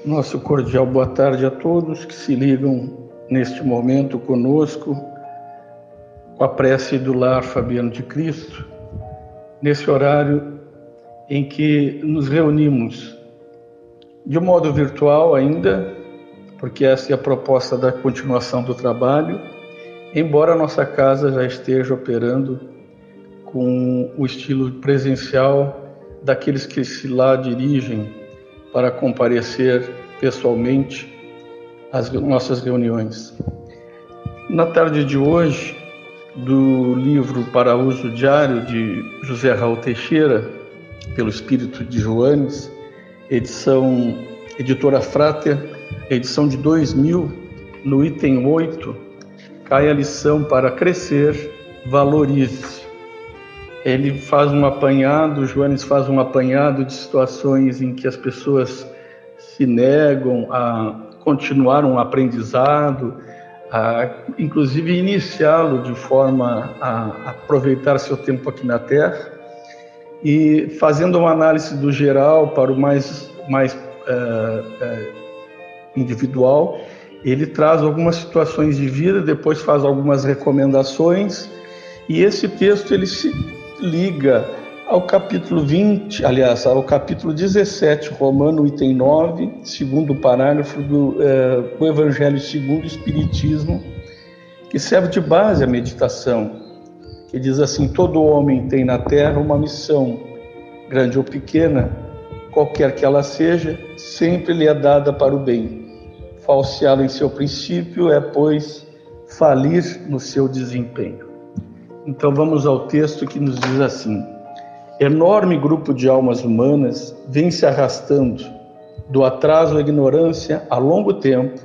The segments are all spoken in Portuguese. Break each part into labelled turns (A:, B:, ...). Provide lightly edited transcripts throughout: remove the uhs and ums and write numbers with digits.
A: Nosso cordial boa tarde a todos que se ligam neste momento conosco, com a prece do Lar Fabiano de Cristo, nesse horário em que nos reunimos de modo virtual ainda, porque essa é a proposta da continuação do trabalho, embora a nossa casa já esteja operando com o estilo presencial daqueles que se lá dirigem para comparecer pessoalmente às nossas reuniões. Na tarde de hoje, do livro Para Uso Diário de José Raul Teixeira, pelo Espírito de Joanes, editora Frater, edição de 2000, no item 8, cai a lição para crescer, valorize-se. Ele faz um apanhado, Joanes faz um apanhado de situações em que as pessoas se negam a continuar um aprendizado, a inclusive iniciá-lo de forma a aproveitar seu tempo aqui na Terra, e fazendo uma análise do geral para o mais individual, ele traz algumas situações de vida, depois faz algumas recomendações, e esse texto ele se liga ao capítulo 20, aliás, ao capítulo 17, Romano, item 9, segundo parágrafo do Evangelho segundo o Espiritismo, que serve de base à meditação, que diz assim: todo homem tem na terra uma missão, grande ou pequena, qualquer que ela seja, sempre lhe é dada para o bem. Falseá-lo em seu princípio é, pois, falir no seu desempenho. Então vamos ao texto que nos diz assim: enorme grupo de almas humanas vem se arrastando do atraso à ignorância há longo tempo,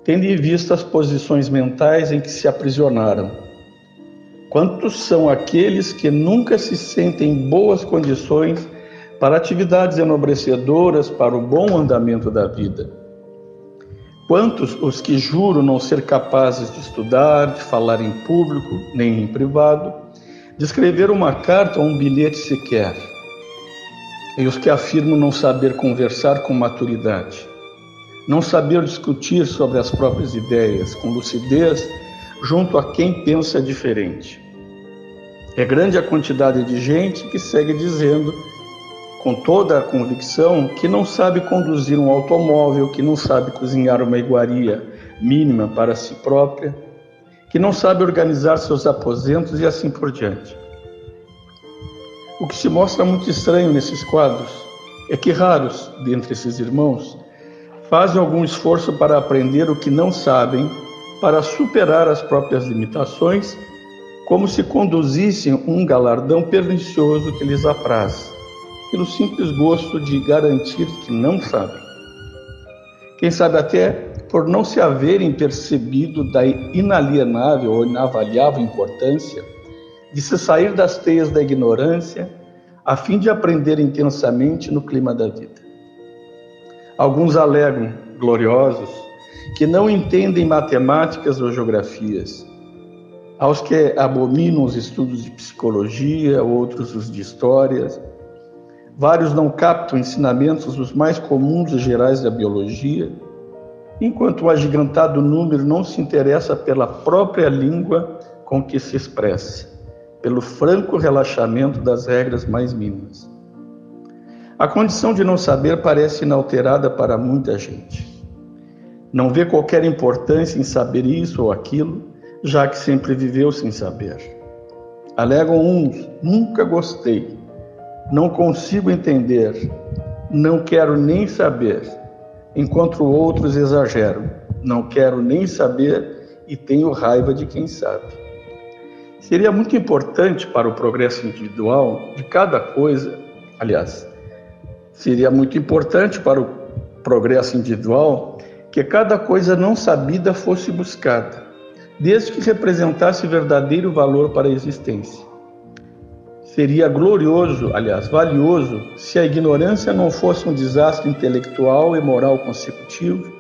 A: tendo em vista as posições mentais em que se aprisionaram. Quantos são aqueles que nunca se sentem em boas condições para atividades enobrecedoras para o bom andamento da vida? Quantos os que juram não ser capazes de estudar, de falar em público, nem em privado, de escrever uma carta ou um bilhete sequer? E os que afirmam não saber conversar com maturidade, não saber discutir sobre as próprias ideias com lucidez junto a quem pensa diferente. É grande a quantidade de gente que segue dizendo, com toda a convicção, que não sabe conduzir um automóvel, que não sabe cozinhar uma iguaria mínima para si própria, que não sabe organizar seus aposentos e assim por diante. O que se mostra muito estranho nesses quadros é que raros, dentre esses irmãos, fazem algum esforço para aprender o que não sabem, para superar as próprias limitações, como se conduzissem um galardão pernicioso que lhes apraz, pelo simples gosto de garantir que não sabem. Quem sabe até por não se haverem percebido da inalienável ou inavaliável importância de se sair das teias da ignorância a fim de aprender intensamente no clima da vida. Alguns alegam, gloriosos, que não entendem matemáticas ou geografias. Aos que abominam os estudos de psicologia, outros os de histórias. Vários não captam ensinamentos os mais comuns e gerais da biologia, enquanto um agigantado número não se interessa pela própria língua com que se expressa, pelo franco relaxamento das regras mais mínimas. A condição de não saber parece inalterada para muita gente. Não vê qualquer importância em saber isso ou aquilo, já que sempre viveu sem saber. Alegam uns: nunca gostei, não consigo entender, não quero nem saber, enquanto outros exageram: não quero nem saber e tenho raiva de quem sabe. Seria muito importante para o progresso individual de cada coisa, seria muito importante para o progresso individual que cada coisa não sabida fosse buscada, desde que representasse verdadeiro valor para a existência. Seria glorioso, valioso, se a ignorância não fosse um desastre intelectual e moral consecutivo,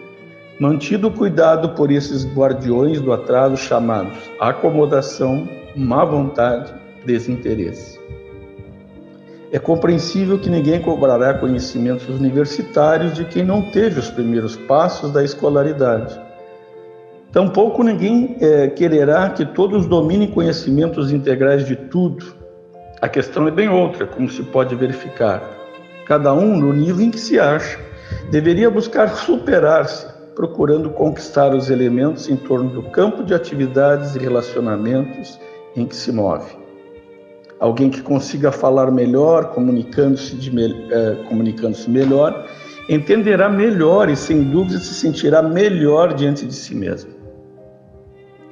A: mantido o cuidado por esses guardiões do atraso chamados acomodação, má vontade, desinteresse. É compreensível que ninguém cobrará conhecimentos universitários de quem não teve os primeiros passos da escolaridade. Tampouco ninguém quererá que todos dominem conhecimentos integrais de tudo. A questão é bem outra, como se pode verificar. Cada um, no nível em que se acha, deveria buscar superar-se, procurando conquistar os elementos em torno do campo de atividades e relacionamentos em que se move. Alguém que consiga falar melhor, comunicando-se melhor, entenderá melhor e, sem dúvida, se sentirá melhor diante de si mesmo.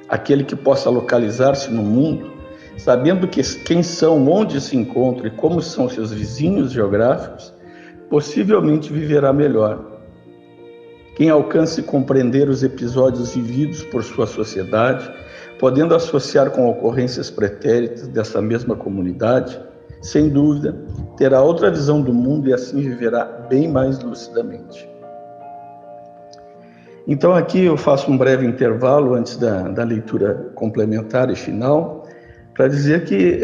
A: Aquele que possa localizar-se no mundo, sabendo quem são, onde se encontram e como são seus vizinhos geográficos, possivelmente viverá melhor. Quem alcance compreender os episódios vividos por sua sociedade, podendo associar com ocorrências pretéritas dessa mesma comunidade, sem dúvida, terá outra visão do mundo e assim viverá bem mais lucidamente. Então aqui eu faço um breve intervalo antes da leitura complementar e final, para dizer que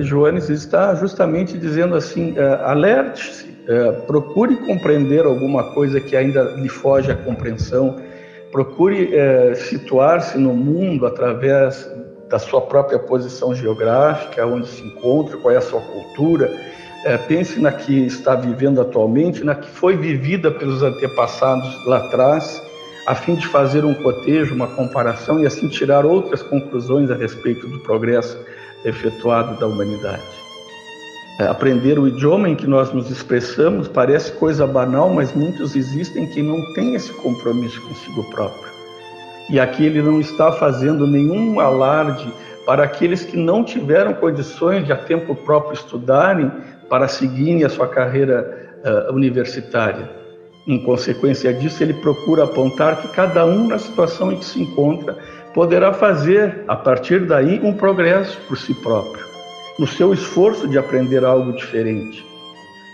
A: Joanes está justamente dizendo assim, alerte-se, procure compreender alguma coisa que ainda lhe foge à compreensão, procure situar-se no mundo através da sua própria posição geográfica, onde se encontra, qual é a sua cultura, pense na que está vivendo atualmente, na que foi vivida pelos antepassados lá atrás, a fim de fazer um cotejo, uma comparação e assim tirar outras conclusões a respeito do progresso efetuado da humanidade. Aprender o idioma em que nós nos expressamos parece coisa banal, mas muitos existem que não têm esse compromisso consigo próprio. E aqui ele não está fazendo nenhum alarde para aqueles que não tiveram condições de a tempo próprio estudarem para seguirem a sua carreira universitária. Em consequência disso, ele procura apontar que cada um, na situação em que se encontra, poderá fazer, a partir daí, um progresso por si próprio, no seu esforço de aprender algo diferente.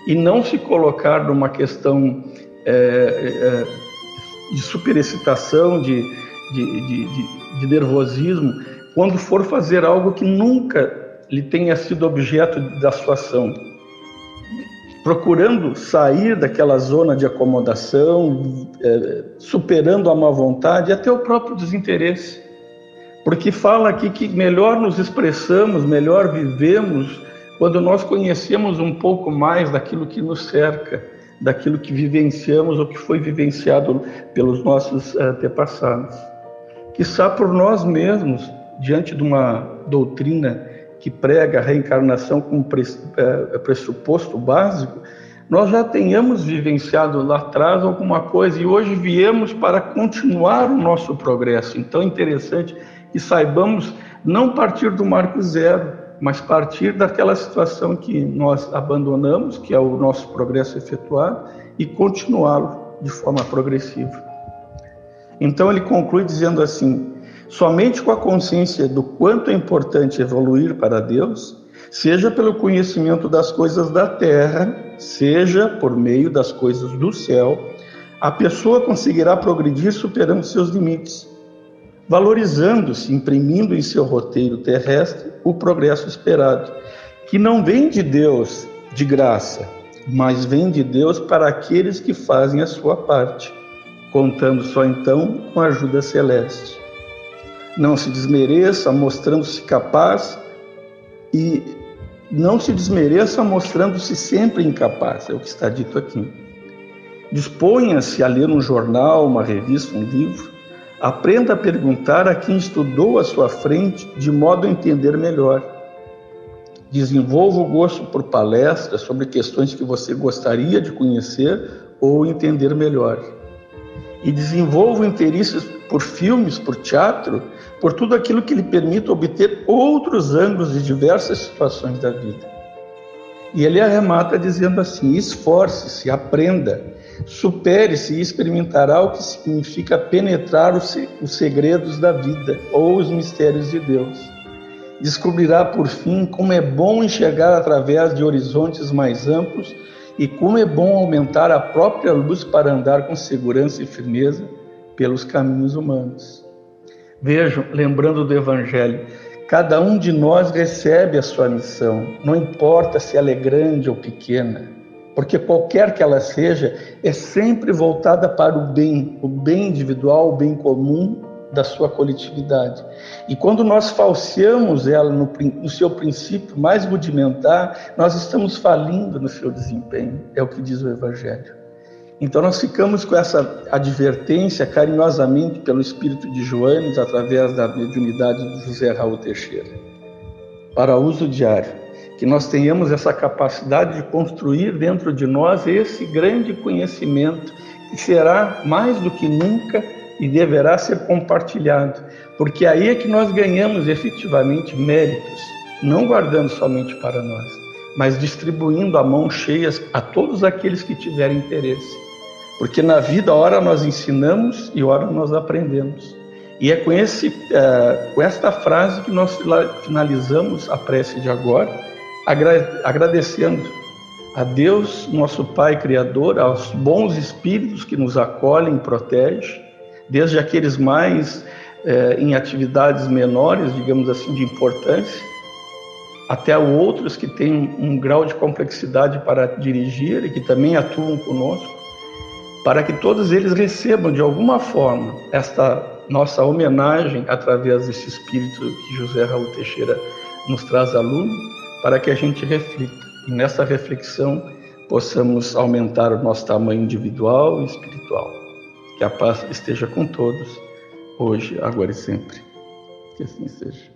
A: E não se colocar numa questão de superexcitação, de nervosismo, quando for fazer algo que nunca lhe tenha sido objeto da sua ação. Procurando sair daquela zona de acomodação, superando a má vontade e até o próprio desinteresse. Porque fala aqui que melhor nos expressamos, melhor vivemos, quando nós conhecemos um pouco mais daquilo que nos cerca, daquilo que vivenciamos ou que foi vivenciado pelos nossos antepassados. Quiçá por nós mesmos, diante de uma doutrina que prega a reencarnação como pressuposto básico, nós já tenhamos vivenciado lá atrás alguma coisa e hoje viemos para continuar o nosso progresso. Então é interessante que saibamos não partir do marco zero, mas partir daquela situação que nós abandonamos, que é o nosso progresso efetuado, e continuá-lo de forma progressiva. Então ele conclui dizendo assim: somente com a consciência do quanto é importante evoluir para Deus, seja pelo conhecimento das coisas da terra, seja por meio das coisas do céu, a pessoa conseguirá progredir superando seus limites, valorizando-se, imprimindo em seu roteiro terrestre o progresso esperado, que não vem de Deus de graça, mas vem de Deus para aqueles que fazem a sua parte, contando só então com a ajuda celeste. Não se desmereça mostrando-se capaz e não se desmereça mostrando-se sempre incapaz, é o que está dito aqui. Disponha-se a ler um jornal, uma revista, um livro. Aprenda a perguntar a quem estudou à sua frente, de modo a entender melhor. Desenvolva o gosto por palestras sobre questões que você gostaria de conhecer ou entender melhor. E desenvolva o interesse por filmes, por teatro, por tudo aquilo que lhe permita obter outros ângulos de diversas situações da vida. E ele arremata dizendo assim: esforce-se, aprenda, supere-se e experimentará o que significa penetrar os segredos da vida ou os mistérios de Deus. Descobrirá, por fim, como é bom enxergar através de horizontes mais amplos e como é bom aumentar a própria luz para andar com segurança e firmeza pelos caminhos humanos. Vejam, lembrando do Evangelho, Cada um de nós recebe a sua missão, não importa se ela é grande ou pequena, porque qualquer que ela seja, é sempre voltada para o bem individual, o bem comum da sua coletividade. E quando nós falseamos ela no seu princípio mais rudimentar, nós estamos falindo no seu desempenho, é o que diz o Evangelho. Então nós ficamos com essa advertência carinhosamente pelo Espírito de Joanes, através da mediunidade de José Raul Teixeira, para uso diário, que nós tenhamos essa capacidade de construir dentro de nós esse grande conhecimento, que será mais do que nunca e deverá ser compartilhado, porque aí é que nós ganhamos efetivamente méritos, não guardando somente para nós, mas distribuindo a mão cheias a todos aqueles que tiverem interesse. Porque na vida, ora nós ensinamos e ora nós aprendemos. E é com esta frase que nós finalizamos a prece de agora, agradecendo a Deus, nosso Pai Criador, aos bons espíritos que nos acolhem e protegem, desde aqueles mais em atividades menores, digamos assim, de importância, até outros que têm um grau de complexidade para dirigir e que também atuam conosco, para que todos eles recebam de alguma forma esta nossa homenagem através desse espírito que José Raul Teixeira nos traz à luz, para que a gente reflita e nessa reflexão possamos aumentar o nosso tamanho individual e espiritual. Que a paz esteja com todos, hoje, agora e sempre. Que assim seja.